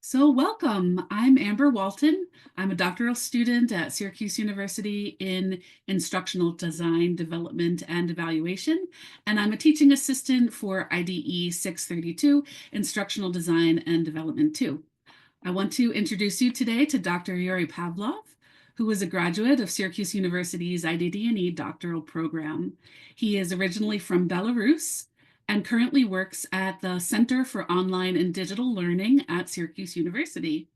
So, welcome. I'm Amber Walton. I'm a doctoral student at Syracuse University in Instructional Design, Development, and Evaluation, and I'm a teaching assistant for IDE 632, Instructional Design and Development 2. I want to introduce you today to Dr. Yuri Pavlov, who is a graduate of Syracuse University's ADDIE doctoral program. He is originally from Belarus and currently works at the Center for Online and Digital Learning at Syracuse University.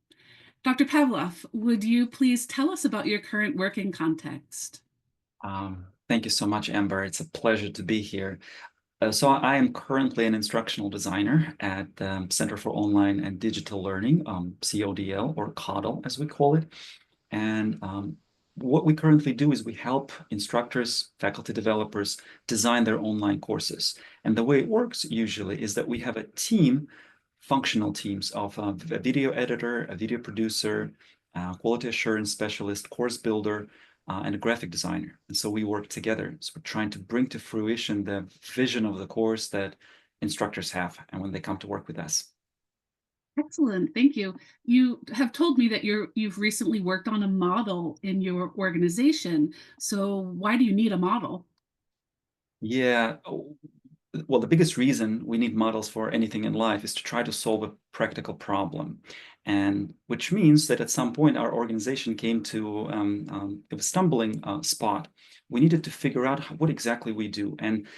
Dr. Pavlov, would you please tell us about your current working context? Thank you so much, Amber. It's a pleasure to be here. So I am currently an instructional designer at the Center for Online and Digital Learning, CODL, or CODL as we call it. And what we currently do is we help instructors, faculty developers design their online courses. And the way it works usually is that we have a team, functional teams of a video editor, a video producer, quality assurance specialist, course builder, and a graphic designer. And so we work together. So we're trying to bring to fruition the vision of the course that instructors have and when they come to work with us. Excellent, thank you. You have told me that you've recently worked on a model in your organization. So why do you need a model? Yeah, well, the biggest reason we need models for anything in life is to try to solve a practical problem. And which means that at some point our organization came to a stumbling spot. We needed to figure out what exactly we do. And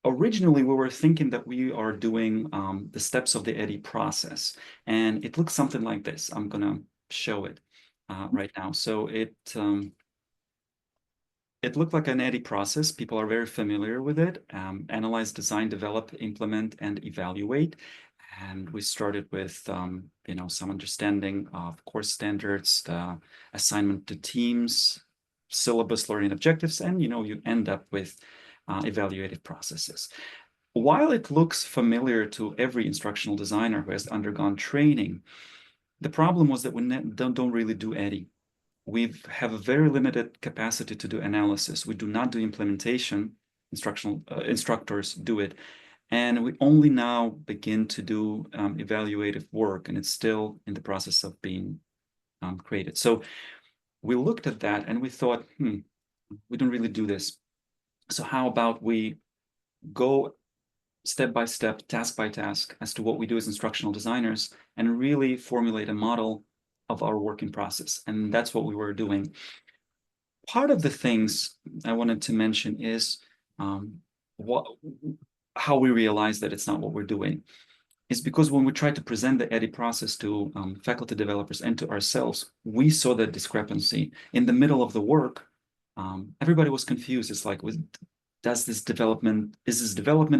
originally we were thinking that we are doing the steps of the ADDIE process. And it looks something like this. I'm gonna show it right now. So it looked like an ADDIE process. People are very familiar with it. Analyze, design, develop, implement, and evaluate. And we started with some understanding of course standards, the assignment to teams, syllabus, learning objectives, and you end up with evaluative processes. While it looks familiar to every instructional designer who has undergone training, the problem was that we don't really do ADDIE. We have a very limited capacity to do analysis. We do not do implementation. Instructors do it. And we only now begin to do evaluative work, and it's still in the process of being created. So we looked at that and we thought, we don't really do this. So how about we go step by step, task by task, as to what we do as instructional designers and really formulate a model of our working process. And that's what we were doing. Part of the things I wanted to mention is how we realize that it's not what we're doing. Is because when we tried to present the ADDIE process to faculty developers and to ourselves, we saw that discrepancy. In the middle of the work, everybody was confused. It's like, is this development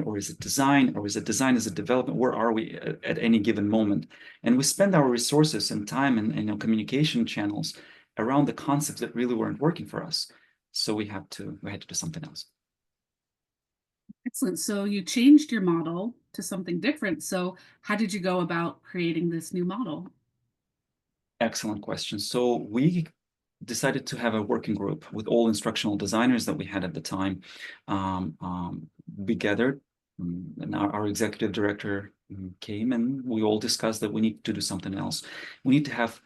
or is it design, or is it design, is it development? Where are we at any given moment? And we spend our resources and time and communication channels around the concepts that really weren't working for us. So we had to do something else. Excellent. So you changed your model to something different. So how did you go about creating this new model? Excellent question. So we decided to have a working group with all instructional designers that we had at the time. We gathered, and our executive director came, and we all discussed that we need to do something else. We need to have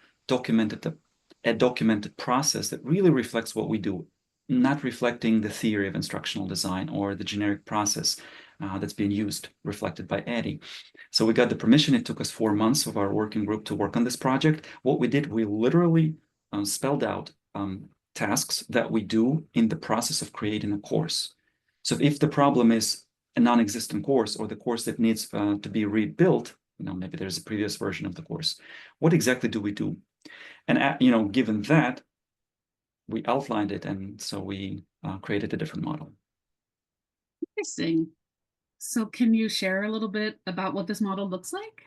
a documented process that really reflects what we do, not reflecting the theory of instructional design or the generic process that's being used, reflected by ADDIE. So we got the permission. It took us 4 months of our working group to work on this project. What we did, we literally spelled out tasks that we do in the process of creating a course. So if the problem is a non-existent course or the course that needs to be rebuilt, maybe there's a previous version of the course, what exactly do we do? And given that, we outlined it, and so we created a different model. Interesting. So can you share a little bit about what this model looks like?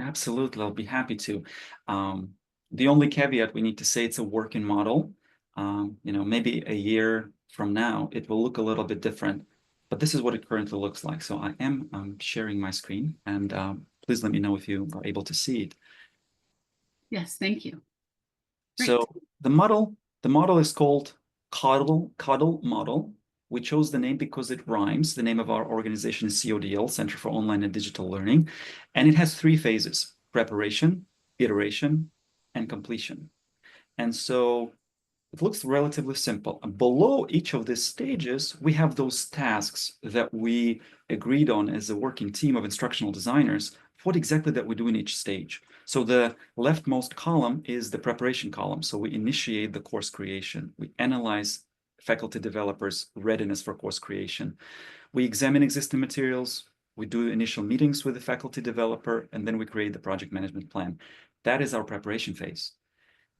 Absolutely, I'll be happy to. The only caveat we need to say, it's a working model. Maybe a year from now, it will look a little bit different, but this is what it currently looks like. So I am sharing my screen, and please let me know if you are able to see it. Yes, thank you. Great. So the model is called CODL model. We chose the name because it rhymes. The name of our organization is CODL, Center for Online and Digital Learning, and it has 3 phases. preparation, iteration, and completion. And so it looks relatively simple. Below each of these stages, we have those tasks that we agreed on as a working team of instructional designers, what exactly that we do in each stage. So the leftmost column is the preparation column. So we initiate the course creation. We analyze faculty developers' readiness for course creation. We examine existing materials. We do initial meetings with the faculty developer, and then we create the project management plan. That is our preparation phase.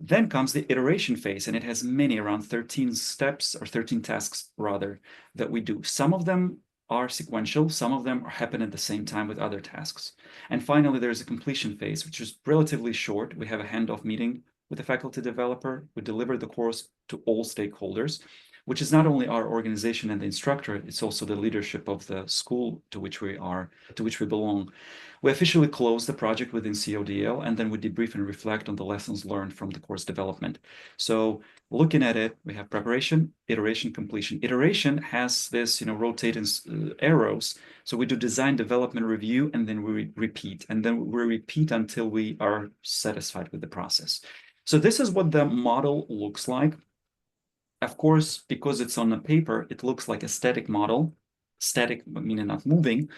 Then comes the iteration phase, and it has many, around 13 steps or 13 tasks rather, that we do. Some of them are sequential, some of them happen at the same time with other tasks. And finally, there's a completion phase, which is relatively short. We have a handoff meeting with the faculty developer. We deliver the course to all stakeholders, which is not only our organization and the instructor, it's also the leadership of the school to which we belong. We officially close the project within CODL, and then we debrief and reflect on the lessons learned from the course development. So looking at it, we have preparation, iteration, completion. Iteration has this, rotating arrows. So we do design, development, review, and then we repeat. And then we repeat until we are satisfied with the process. So this is what the model looks like. Of course, because it's on a paper, it looks like a static model. Static meaning not moving.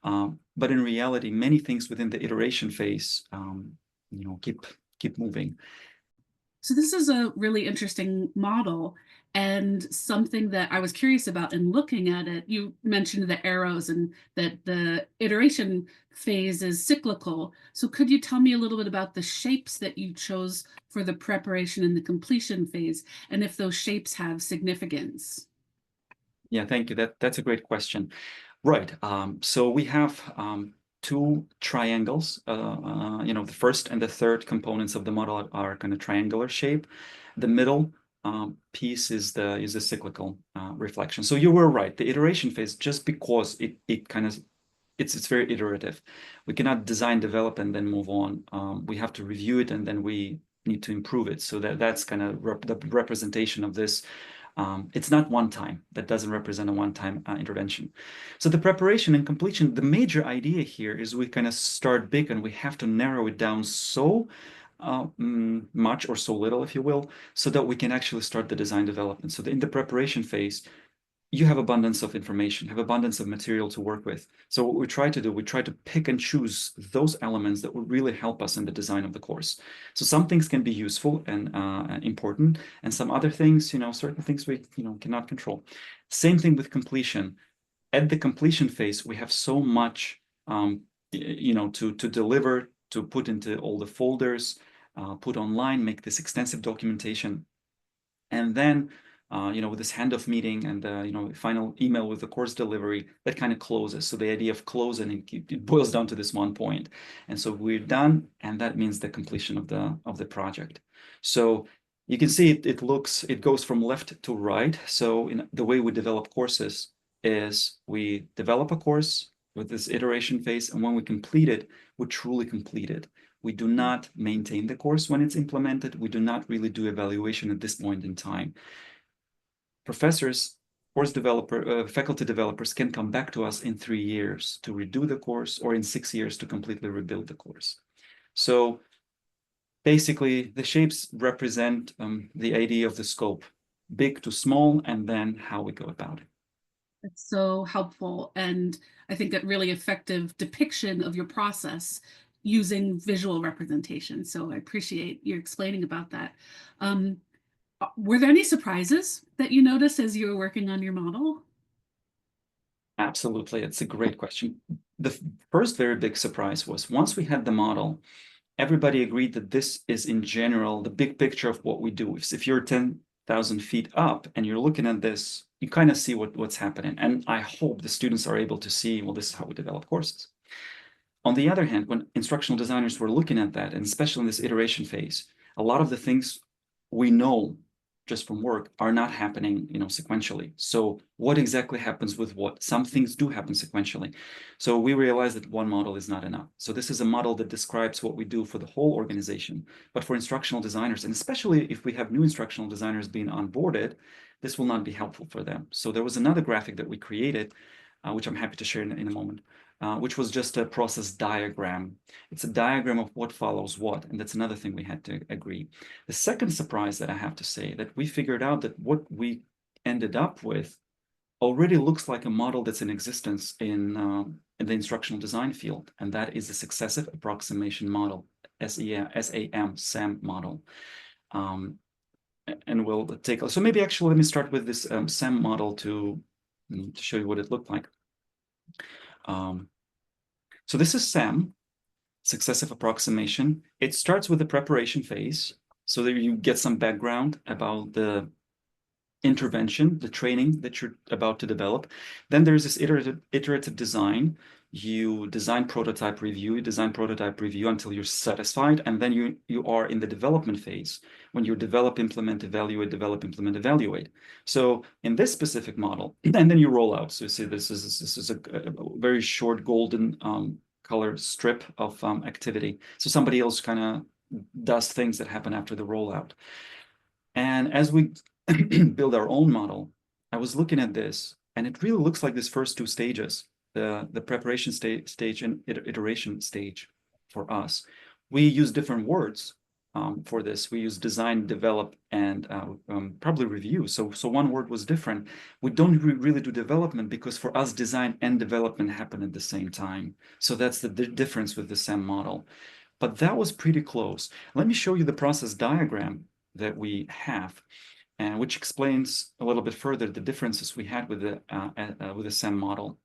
But in reality, many things within the iteration phase, keep moving. So this is a really interesting model and something that I was curious about in looking at it. You mentioned the arrows and that the iteration phase is cyclical. So could you tell me a little bit about the shapes that you chose for the preparation and the completion phase, and if those shapes have significance? Yeah, thank you. That's a great question. Right. So we have two triangles. The first and the third components of the model are kind of triangular shape. The middle piece is the cyclical reflection. So you were right. The iteration phase, just because it's very iterative. We cannot design, develop, and then move on. We have to review it, and then we need to improve it. So that's kind of the representation of this. It's not one time. That doesn't represent a one-time intervention. So the preparation and completion, the major idea here is we kind of start big and we have to narrow it down so much or so little, if you will, so that we can actually start the design development. So in the preparation phase, you have abundance of information, have abundance of material to work with. So what we try to do, we try to pick and choose those elements that will really help us in the design of the course. So some things can be useful and important, and some other things, certain things we, cannot control. Same thing with completion. At the completion phase, we have so much, to deliver, to put into all the folders, put online, make this extensive documentation, and then with this handoff meeting and final email with the course delivery, that kind of closes. So the idea of closing, it boils down to this one point. And so we're done, and that means the completion of the project. So you can see it goes from left to right. So in the way we develop courses is we develop a course with this iteration phase, and when we complete it, we truly complete it. We do not maintain the course when it's implemented. We do not really do evaluation at this point in time. Professors, faculty developers can come back to us in 3 years to redo the course, or in 6 years to completely rebuild the course. So basically, the shapes represent the idea of the scope, big to small, and then how we go about it. It's so helpful, and I think a really effective depiction of your process using visual representation. So I appreciate you explaining about that. Were there any surprises that you noticed as you were working on your model? Absolutely. It's a great question. The first very big surprise was once we had the model, everybody agreed that this is in general the big picture of what we do. If you're 10,000 feet up and you're looking at this, you kind of see what's happening. And I hope the students are able to see, well, this is how we develop courses. On the other hand, when instructional designers were looking at that, and especially in this iteration phase, a lot of the things we know just from work are not happening, sequentially. So what exactly happens with what? Some things do happen sequentially. So we realized that one model is not enough. So this is a model that describes what we do for the whole organization. But for instructional designers, and especially if we have new instructional designers being onboarded, this will not be helpful for them. So there was another graphic that we created, which I'm happy to share in a moment, which was just a process diagram. It's a diagram of what follows what, and that's another thing we had to agree. The second surprise that I have to say, that we figured out that what we ended up with already looks like a model that's in existence in the instructional design field, and that is a successive approximation model, SAM model. And we'll take, so maybe actually let me start with this SAM model to show you what it looked like. So this is SAM, successive approximation. It starts with the preparation phase, so that you get some background about the intervention, the training that you're about to develop. Then there's this iterative design. You design prototype review, until you're satisfied, and then you are in the development phase when you develop, implement, evaluate. So in this specific model, and then you roll out. So you see this is a very short golden color strip of activity. So somebody else kind of does things that happen after the rollout. And as we build our own model, I was looking at this, and it really looks like this first two stages, the preparation stage and iteration stage for us. We use different words for this. We use design, develop, and probably review. So one word was different. We don't really do development because for us, design and development happen at the same time. So that's the difference with the SAM model. But that was pretty close. Let me show you the process diagram that we have, and which explains a little bit further the differences we had with the SAM model.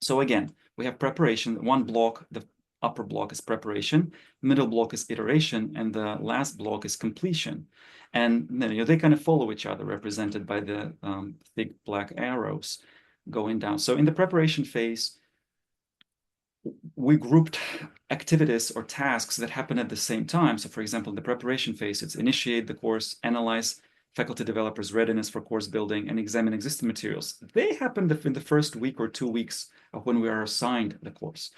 So again, we have preparation. One block, the upper block is preparation, middle block is iteration, and the last block is completion. And they kind of follow each other, represented by the big black arrows going down. So in the preparation phase, we grouped activities or tasks that happen at the same time. So for example, in the preparation phase, it's initiate the course, analyze faculty developers' readiness for course building, and examine existing materials. They happen in the first week or 2 weeks of when we are assigned the course.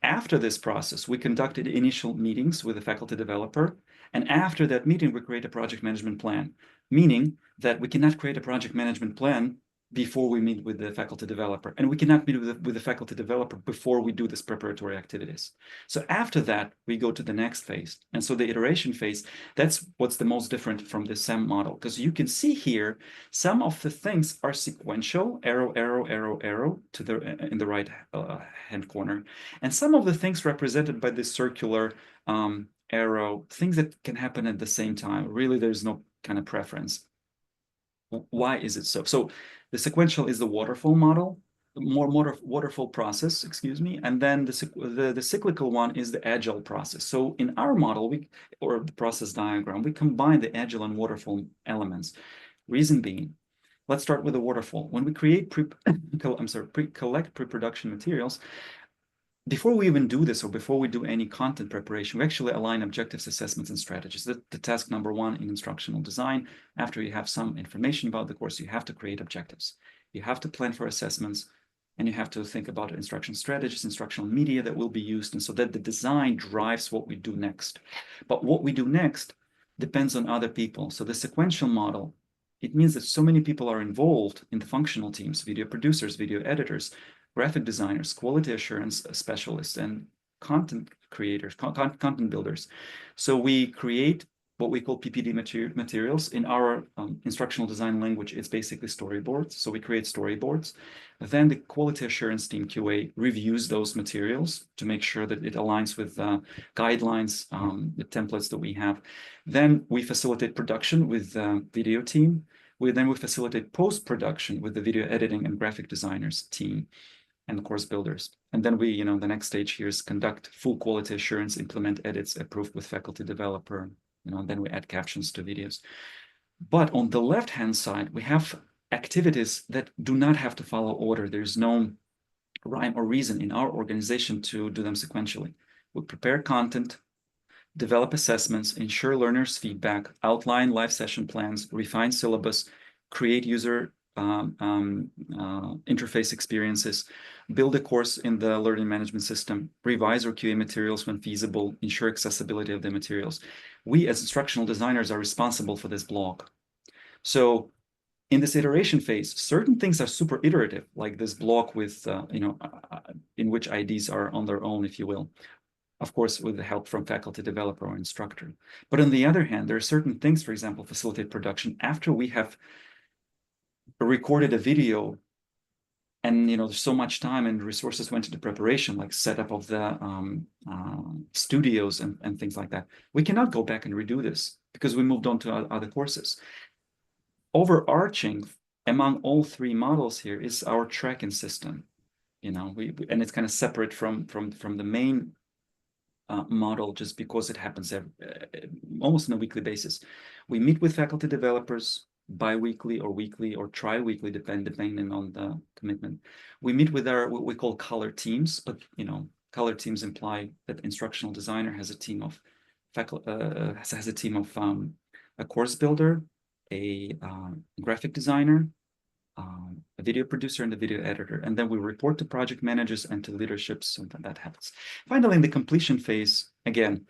After this process, we conducted initial meetings with the faculty developer, and after that meeting, we create a project management plan, meaning that we cannot create a project management plan before we meet with the faculty developer, and we cannot meet with the faculty developer before we do this preparatory activities. So after that, we go to the next phase. And so the iteration phase, that's what's the most different from the SAM model, because you can see here, some of the things are sequential, arrow, arrow, arrow, arrow, to the in the right hand corner. And some of the things represented by this circular arrow, things that can happen at the same time. Really, there's no kind of preference. Why is it so? So the sequential is the waterfall model, waterfall process, excuse me, and then the cyclical one is the agile process. So in our model, or the process diagram, we combine the agile and waterfall elements. Reason being, let's start with the waterfall. When we create collect pre-production materials, before we even do this, or before we do any content preparation, we actually align objectives, assessments, and strategies. The task number one in instructional design. After you have some information about the course, you have to create objectives. You have to plan for assessments, and you have to think about instruction strategies, instructional media that will be used, and so that the design drives what we do next. But what we do next depends on other people. So the sequential model, it means that so many people are involved in the functional teams, video producers, video editors, graphic designers, quality assurance specialists, and content creators, content builders. So we create what we call PPD materials. In our instructional design language, it's basically storyboards. So we create storyboards. Then the quality assurance team, QA, reviews those materials to make sure that it aligns with guidelines, the templates that we have. Then we facilitate production with the video team. We facilitate post-production with the video editing and graphic designers team and the course builders. And then we, the next stage here is conduct full quality assurance, implement edits, approve with faculty developer, then we add captions to videos. But on the left-hand side, we have activities that do not have to follow order. There's no rhyme or reason in our organization to do them sequentially. We prepare content, develop assessments, ensure learners' feedback, outline live session plans, refine syllabus, create user interface experiences, build a course in the learning management system, revise or QA materials when feasible, ensure accessibility of the materials. We as instructional designers are responsible for this block. So in this iteration phase, certain things are super iterative, like this block with, in which IDs are on their own, if you will, of course, with the help from faculty, developer, or instructor. But on the other hand, there are certain things, for example, facilitate production after we have recorded a video, and there's so much time and resources went into preparation, like setup of the studios and things like that. We cannot go back and redo this because we moved on to other courses. Overarching among all three models here is our tracking system, and it's kind of separate from the main model, just because it happens almost on a weekly basis. We meet with faculty developers bi-weekly or weekly or tri-weekly, depending on the commitment. We meet with our what we call color teams, but color teams imply that instructional designer has a team of a course builder, a graphic designer, a video producer, and a video editor. And then we report to project managers and to leaderships, so that happens. Finally, in the completion phase, again,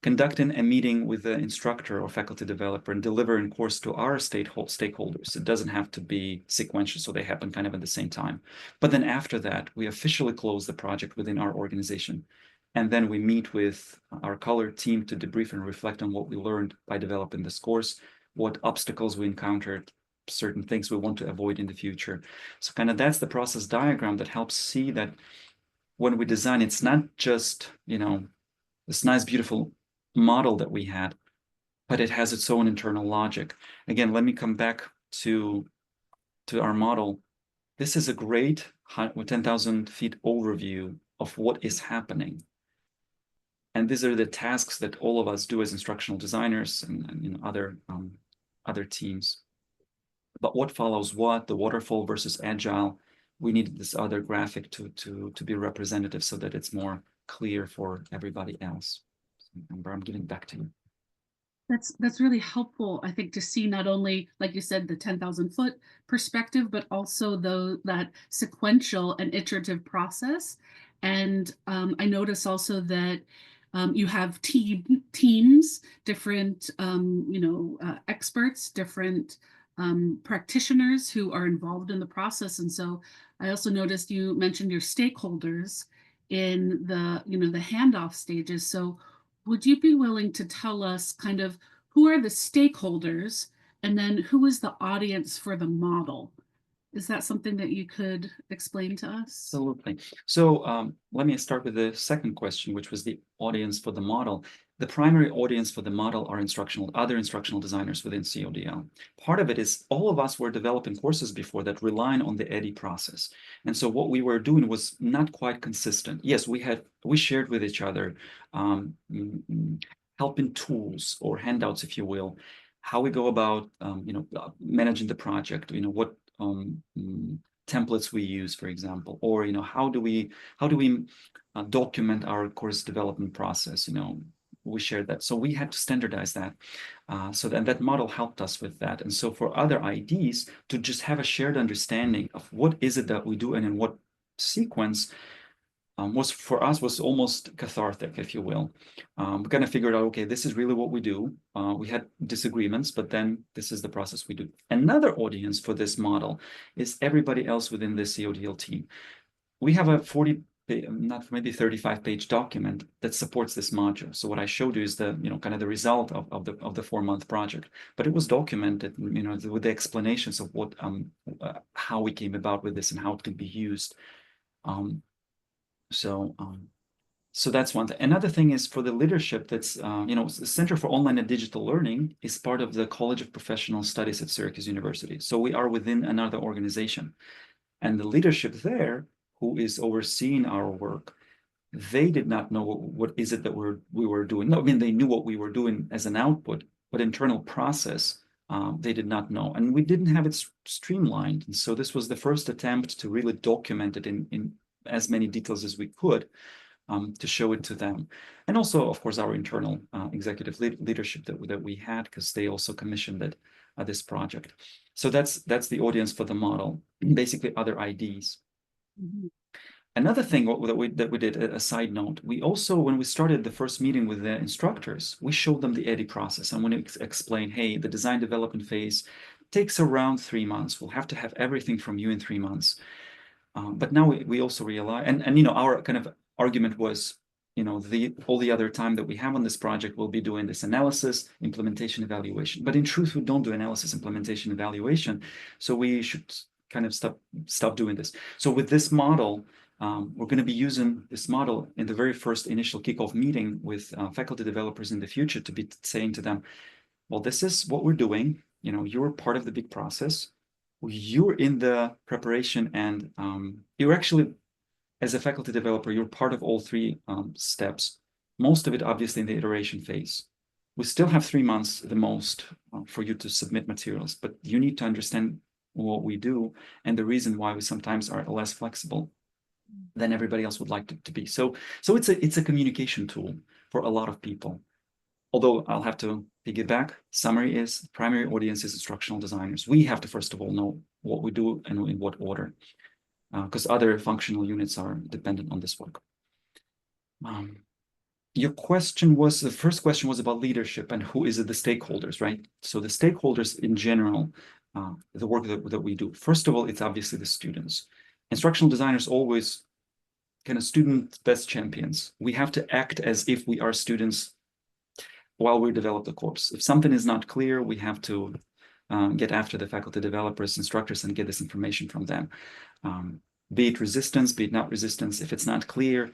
conducting a meeting with the instructor or faculty developer and delivering course to our stakeholders. It doesn't have to be sequential, so they happen kind of at the same time. But then after that, we officially close the project within our organization. And then we meet with our color team to debrief and reflect on what we learned by developing this course, what obstacles we encountered, certain things we want to avoid in the future. So kind of that's the process diagram that helps see that when we design, it's not just, this nice, beautiful model that we had, but it has its own internal logic. Again, let me come back to our model. This is a great 10,000 feet overview of what is happening. And these are the tasks that all of us do as instructional designers and other teams. But what follows what, the waterfall versus agile, we need this other graphic to be representative so that it's more clear for everybody else. Amber, I'm giving back to you. That's really helpful, I think, to see not only, like you said, the 10,000 foot perspective, but also that sequential and iterative process. And I notice also that you have teams, different experts, different practitioners who are involved in the process. And so I also noticed you mentioned your stakeholders in the handoff stages. So would you be willing to tell us kind of who are the stakeholders and then who is the audience for the model? Is that something that you could explain to us? Absolutely. So let me start with the second question, which was the audience for the model. The primary audience for the model are other instructional designers within CODL. Part of it is all of us were developing courses before that relying on the ADDIE process. And so what we were doing was not quite consistent. Yes, we shared with each other helping tools or handouts, if you will, how we go about managing the project, what templates we use, for example, or how do we document our course development process. We shared that, so we had to standardize that. So that model helped us with that. And so for other IDs to just have a shared understanding of what is it that we do and in what sequence was almost cathartic, if you will. We kind of figured out, okay, this is really what we do. We had disagreements, but then this is the process we do. Another audience for this model is everybody else within the CODL team. We have a 35-page document that supports this module. So what I showed you is the kind of the result of the 4-month project, but it was documented with the explanations of what how we came about with this and how it could be used. So that's one thing. Another thing is for the leadership, that's the Center for Online and Digital Learning is part of the College of Professional Studies at Syracuse University. So we are within another organization, and the leadership there, who is overseeing our work, they did not know what is it that we were doing. No, I mean, they knew what we were doing as an output, but internal process, they did not know. And we didn't have it streamlined. And so this was the first attempt to really document it in as many details as we could, to show it to them. And also, of course, our internal executive leadership that we had, because they also commissioned it, this project. So that's the audience for the model, basically other IDs. Mm-hmm. Another thing that we did, a side note, we also, when we started the first meeting with the instructors, we showed them the ADDIE process. And when we explained, hey, the design development phase, takes around 3 months. We'll have to have everything from you in 3 months. But now we also realize, and you know, our kind of argument was, you know, all the other time that we have on this project, we'll be doing this analysis, implementation, evaluation. But in truth, we don't do analysis, implementation, evaluation. So we should kind of stop doing this. So with this model, we're going to be using this model in the very first initial kickoff meeting with faculty developers in the future to be saying to them, well, this is what we're doing. You know, you're part of the big process. You're in the preparation, and you're actually, as a faculty developer, you're part of all three steps. Most of it, obviously, in the iteration phase. We still have 3 months, the most, for you to submit materials, but you need to understand what we do and the reason why we sometimes are less flexible than everybody else would like to be. So it's a communication tool for a lot of people. Although I'll have to piggyback, summary is primary audience is instructional designers. We have to, first of all, know what we do and in what order, because other functional units are dependent on this work. Your question was, the first question was about leadership and who is it, the stakeholders, right? So the stakeholders in general, the work that we do. First of all, it's obviously the students. Instructional designers always kind of student best champions. We have to act as if we are students while we develop the course. If something is not clear, we have to get after the faculty developers, instructors, and get this information from them. Be it resistance, be it not resistance. If it's not clear,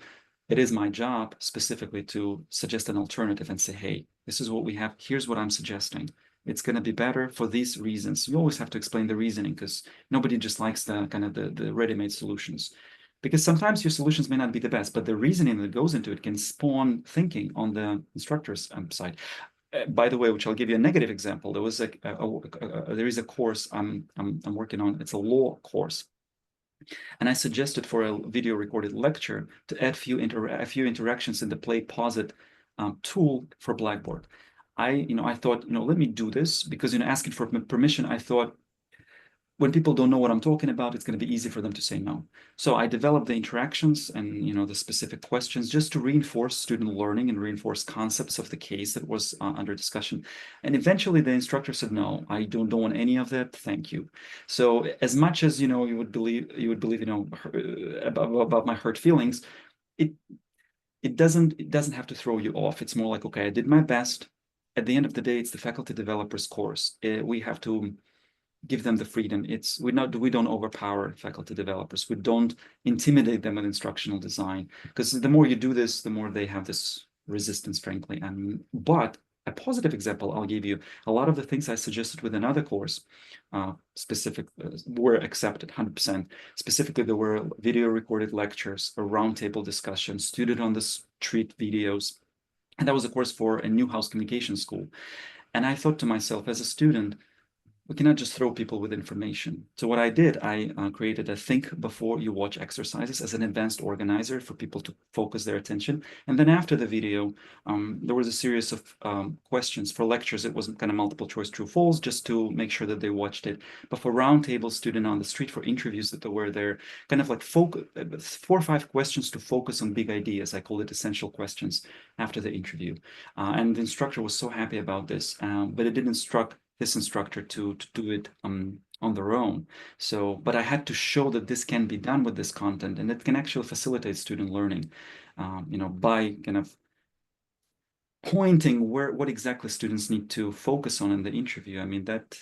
it is my job specifically to suggest an alternative and say, hey, this is what we have. Here's what I'm suggesting. It's going to be better for these reasons. You always have to explain the reasoning, because nobody just likes the kind of the ready-made solutions. Because sometimes your solutions may not be the best, but the reasoning that goes into it can spawn thinking on the instructor's side. By the way, which I'll give you a negative example. There was there is a course I'm working on. It's a law course, and I suggested for a video recorded lecture to add a few interactions in the Play Pause It tool for Blackboard. I thought, let me do this, because asking for permission, I thought, when people don't know what I'm talking about, it's going to be easy for them to say no. So I developed the interactions and the specific questions just to reinforce student learning and reinforce concepts of the case that was under discussion. And eventually the instructor said, no, I don't want any of that. Thank you. So as much as you would believe about my hurt feelings, it doesn't have to throw you off. It's more like, okay, I did my best. At the end of the day, it's the faculty developers course. We have to give them the freedom. We don't overpower faculty developers. We don't intimidate them with instructional design, because the more you do this, the more they have this resistance, frankly. But a positive example I'll give you, a lot of the things I suggested with another course were accepted 100%. Specifically, there were video recorded lectures, a roundtable discussion, student on the street videos. And that was a course for a Newhouse Communication School. And I thought to myself, as a student, we cannot just throw people with information. So what I did, I created a think before you watch exercises as an advanced organizer for people to focus their attention. And then after the video, there was a series of questions. For lectures, it was kind of multiple choice, true, false, just to make sure that they watched it. But for roundtable, student on the street, for interviews that were there, kind of like 4 or 5 questions to focus on big ideas. I call it essential questions after the interview. And the instructor was so happy about this, but it didn't instruct this instructor to do it on their own. So, but I had to show that this can be done with this content, and it can actually facilitate student learning, by kind of pointing what exactly students need to focus on in the interview. I mean, that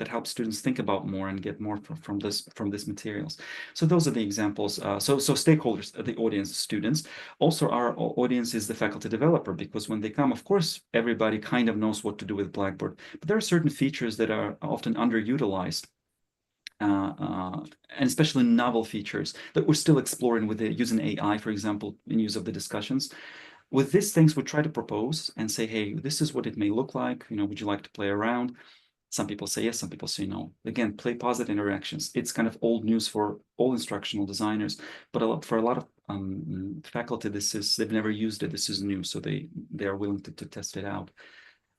helps students think about more and get more from this materials. So those are the examples. So stakeholders, the audience, students. Also, our audience is the faculty developer, because when they come, of course, everybody kind of knows what to do with Blackboard, but there are certain features that are often underutilized. And especially novel features that we're still exploring with using AI, for example, in use of the discussions. With these things, we try to propose and say, hey, this is what it may look like. Would you like to play around? Some people say yes, some people say no. Again, play positive interactions. It's kind of old news for all instructional designers, but for a lot of faculty, they've never used it. This is new, so they are willing to test it out.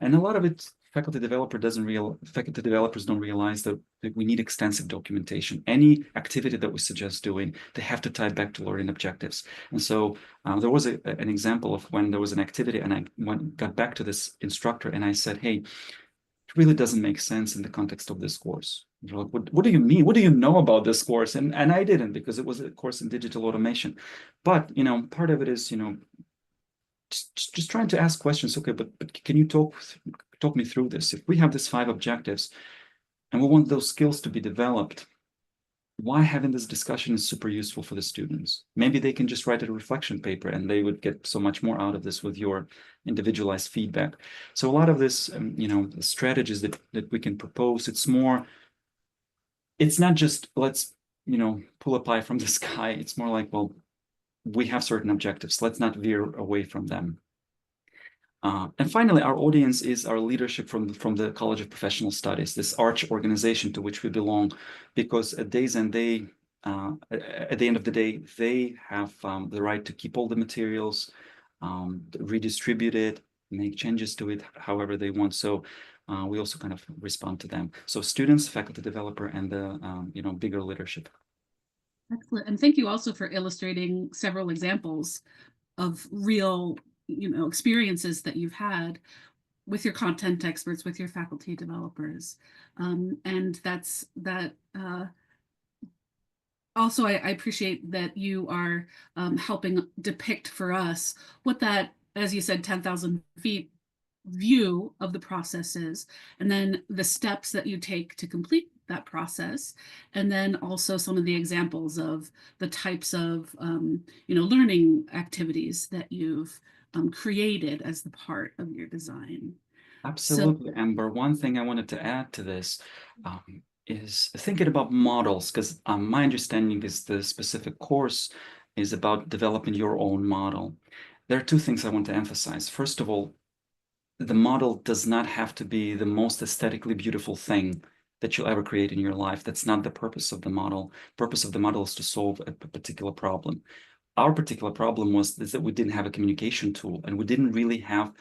And a lot of it, faculty developers don't realize that we need extensive documentation. Any activity that we suggest doing, they have to tie back to learning objectives. And so there was an example of when there was an activity, and I got back to this instructor and I said, hey, it really doesn't make sense in the context of this course. You're like, what do you mean? What do you know about this course? And I didn't, because it was a course in digital automation. But, you know, part of it is, you know, just trying to ask questions. Okay, but can you talk me through this? If we have these 5 objectives and we want those skills to be developed, why having this discussion is super useful for the students. Maybe they can just write a reflection paper and they would get so much more out of this with your individualized feedback. So a lot of this, you know, the strategies that we can propose, it's not just let's, you know, pull a pie from the sky. It's more like, well, we have certain objectives. Let's not veer away from them. And finally, our audience is our leadership from the College of Professional Studies, this arch organization to which we belong, because at the end of the day, they have the right to keep all the materials, redistribute it, make changes to it however they want. So we also kind of respond to them. So students, faculty developer, and the you know, bigger leadership. Excellent. And thank you also for illustrating several examples of real, you know, experiences that you've had with your content experts, with your faculty developers. And also, I appreciate that you are helping depict for us what that, as you said, 10,000 feet view of the process is, and then the steps that you take to complete that process, and then also some of the examples of the types of you know, learning activities that you've created as the part of your design. Absolutely, Amber. One thing I wanted to add to this is thinking about models, because my understanding is the specific course is about developing your own model. There are 2 things I want to emphasize. First of all, the model does not have to be the most aesthetically beautiful thing that you'll ever create in your life. That's not the purpose of the model. The purpose of the model is to solve a particular problem. Our particular problem is that we didn't have a communication tool, and we didn't really have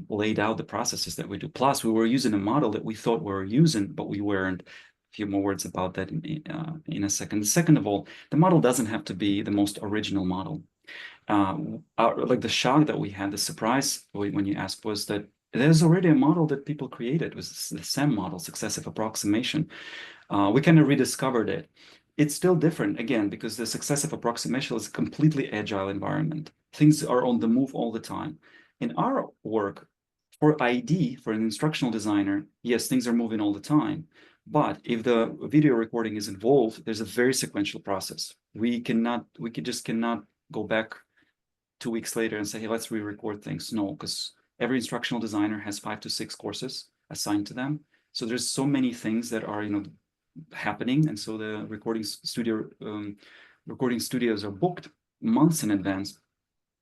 laid out the processes that we do. Plus, we were using a model that we thought we were using, but we weren't. A few more words about that in a second. Second of all, the model doesn't have to be the most original model. Like the shock that we had, the surprise when you asked, was that there's already a model that people created. It was the SAM model, successive approximation. We kind of rediscovered it. It's still different, again, because the successive approximation is a completely agile environment. Things are on the move all the time. In our work, for ID, for an instructional designer, yes, things are moving all the time. But if the video recording is involved, there's a very sequential process. We just cannot go back 2 weeks later and say, hey, let's re-record things. No, because every instructional designer has 5 to 6 courses assigned to them. So there's so many things that are, you know, happening. And so the recording studios are booked months in advance.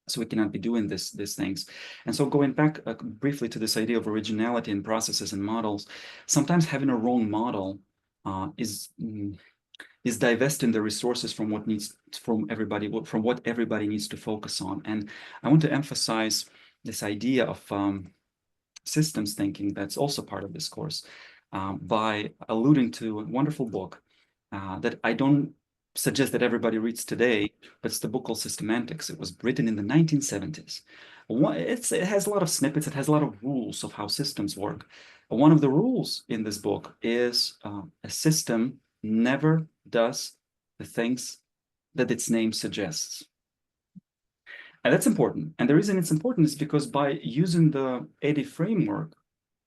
So we cannot be doing these things. And so going back briefly to this idea of originality in processes and models, sometimes having a wrong model is divesting the resources from what everybody needs to focus on. And I want to emphasize this idea of systems thinking that's also part of this course by alluding to a wonderful book that I don't suggest that everybody reads today, but it's the book called Systemantics. It was written in the 1970s. It has a lot of snippets. It has a lot of rules of how systems work. One of the rules in this book is a system never does the things that its name suggests. And that's important. And the reason it's important is because by using the ADDIE framework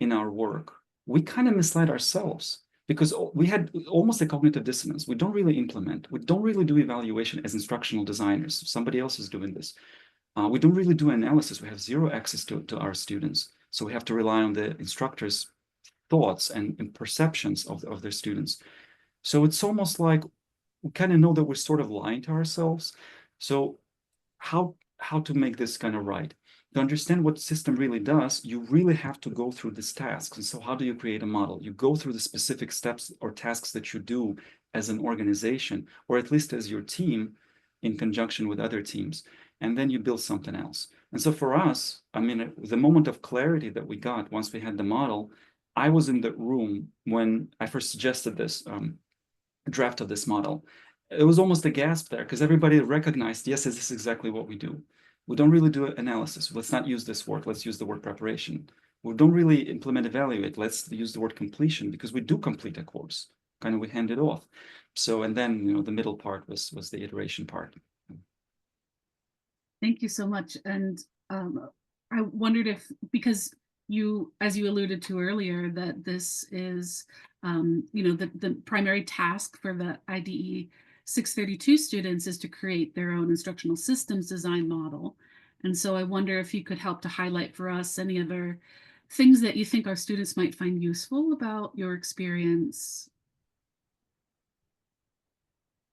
in our work, we kind of misled ourselves, because we had almost a cognitive dissonance. We don't really implement. We don't really do evaluation as instructional designers. Somebody else is doing this. We don't really do analysis. We have zero access to our students. So we have to rely on the instructors' thoughts and perceptions of their students. So it's almost like we kind of know that we're sort of lying to ourselves. So how to make this kind of right? To understand what system really does, you really have to go through these tasks. And so how do you create a model? You go through the specific steps or tasks that you do as an organization, or at least as your team in conjunction with other teams, and then you build something else. And so for us, I mean, the moment of clarity that we got once we had the model, I was in the room when I first suggested this draft of this model. It was almost a gasp there, because everybody recognized, yes, this is exactly what we do. We don't really do analysis. Let's not use this word. Let's use the word preparation. we don't really implement evaluate. Let's use the word completion, because we do complete a course. Kind of we hand it off. So, and then, you know, the middle part was the iteration part. Thank you so much. And I wondered if, because you, as you alluded to earlier, that this is, you know, the primary task for the IDE 632 students is to create their own instructional systems design model. And so I wonder if you could help to highlight for us any other things that you think our students might find useful about your experience.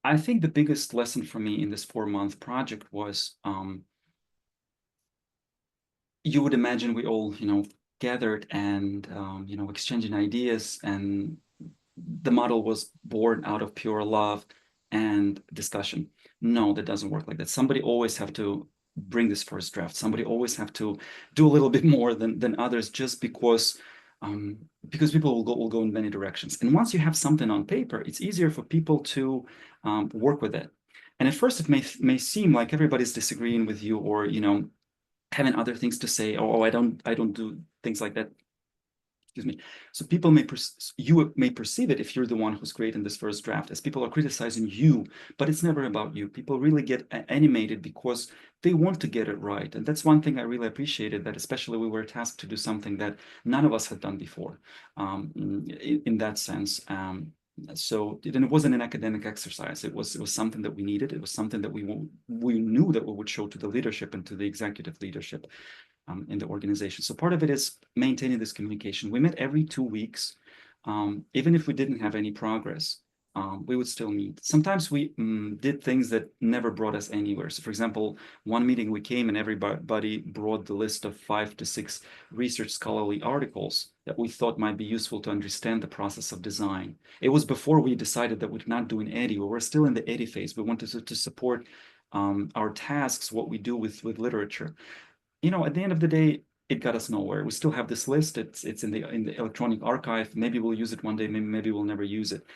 I think the biggest lesson for me in this 4-month project was, you would imagine we all, you know, gathered and, you know, exchanging ideas, and the model was born out of pure love and discussion. No, that doesn't work like that. Somebody always have to bring this first draft. Somebody always have to do a little bit more than others, just because people will go in many directions. And once you have something on paper, it's easier for people to work with it. And at first, it may seem like everybody's disagreeing with you, or, you know, having other things to say. Oh, I don't do things like that. Excuse me. So people you may perceive it, if you're the one who's creating this first draft, as people are criticizing you, but it's never about you. People really get animated because they want to get it right. And that's one thing I really appreciated, that especially we were tasked to do something that none of us had done before, in that sense. So it wasn't an academic exercise. It was something that we needed. It was something that we knew that we would show to the leadership and to the executive leadership in the organization. So part of it is maintaining this communication. We met every 2 weeks. Even if we didn't have any progress, we would still meet. Sometimes we did things that never brought us anywhere. So for example, one meeting we came and everybody brought the list of 5 to 6 research scholarly articles that we thought might be useful to understand the process of design. It was before we decided that we're not doing ADDIE. We were still in the ADDIE phase. We wanted to support our tasks, what we do with literature. You know, at the end of the day, it got us nowhere. We still have this list. It's in the electronic archive. Maybe we'll use it one day. Maybe we'll never use it.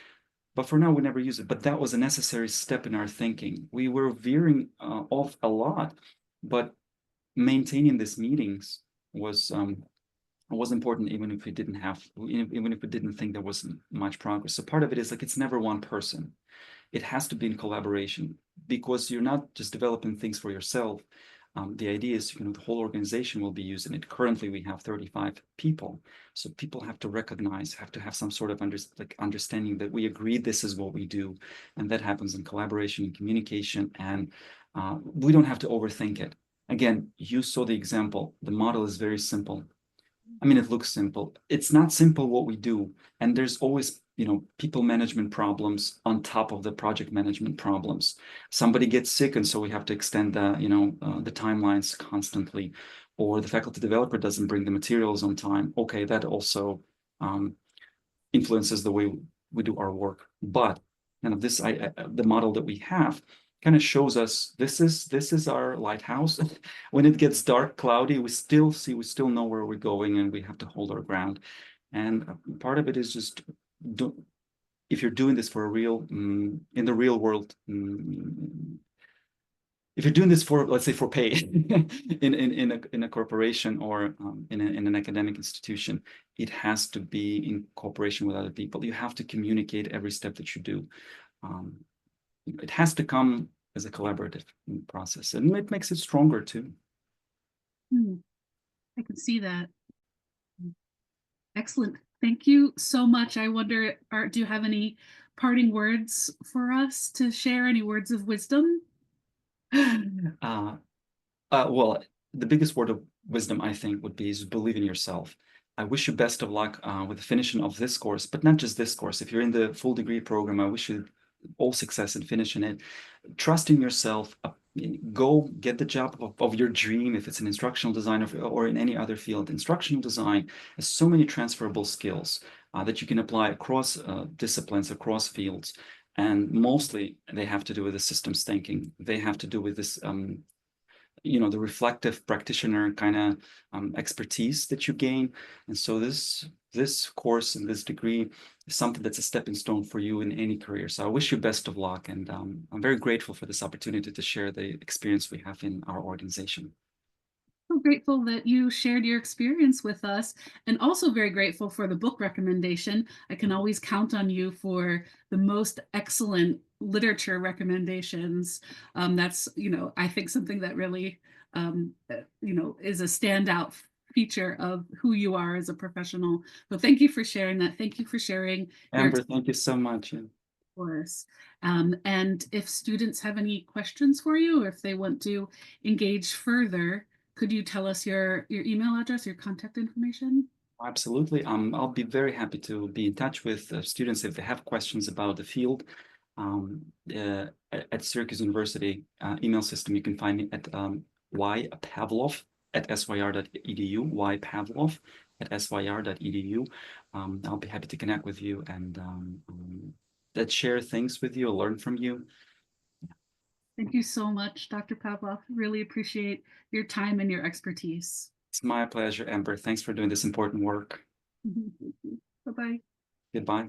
But for now, we never use it. But that was a necessary step in our thinking. We were veering off a lot, but maintaining these meetings was important, even if we didn't think there wasn't much progress. So part of it is like, it's never one person. It has to be in collaboration, because you're not just developing things for yourself. The idea is, you know, the whole organization will be using it. Currently, we have 35 people. So people have to recognize, have to have some sort of understanding that we agree this is what we do. And that happens in collaboration and communication. And we don't have to overthink it. Again, you saw the example. The model is very simple. I mean, it looks simple. It's not simple what we do. And there's always, you know, people management problems on top of the project management problems. Somebody gets sick, and so we have to extend the, you know, the timelines constantly. Or the faculty developer doesn't bring the materials on time. Okay, that also influences the way we do our work. But kind of the model that we have kind of shows us this is our lighthouse. When it gets dark, cloudy, we still know where we're going, and we have to hold our ground. And part of it is just, if you're doing this for a real, in the real world, if you're doing this for, let's say, for pay in a corporation, or in an academic institution, it has to be in cooperation with other people. You have to communicate every step that you do. It has to come as a collaborative process, and it makes it stronger too. I can see that. Excellent. Thank you so much. I wonder, do you have any parting words for us to share? Any words of wisdom? Well, the biggest word of wisdom, I think, would be, is believe in yourself. I wish you best of luck with the finishing of this course, but not just this course. If you're in the full degree program, I wish you all success in finishing it. Trust in yourself. Go get the job of your dream, if it's an instructional design, or in any other field. Instructional design has so many transferable skills that you can apply across disciplines, across fields. And mostly they have to do with the systems thinking. They have to do with this, you know, the reflective practitioner kind of expertise that you gain. And so this course and this degree is something that's a stepping stone for you in any career. So I wish you best of luck. And I'm very grateful for this opportunity to share the experience we have in our organization. So grateful that you shared your experience with us, and also very grateful for the book recommendation. I can always count on you for the most excellent literature recommendations. That's, I think something that really, is a standout feature of who you are as a professional. So thank you for sharing that. Thank you for sharing your Amber, thank you so much. course. And if students have any questions for you, or if they want to engage further, could you tell us your email address, your contact information? Absolutely. I'll be very happy to be in touch with students if they have questions about the field. At Syracuse University email system, you can find me at ypavlov at syr.edu, ypavlov at syr.edu. I'll be happy to connect with you and that share things with you, learn from you. Thank you so much, Dr. Pavlov. Really appreciate your time and your expertise. It's my pleasure, Amber. Thanks for doing this important work. Bye-bye. Goodbye.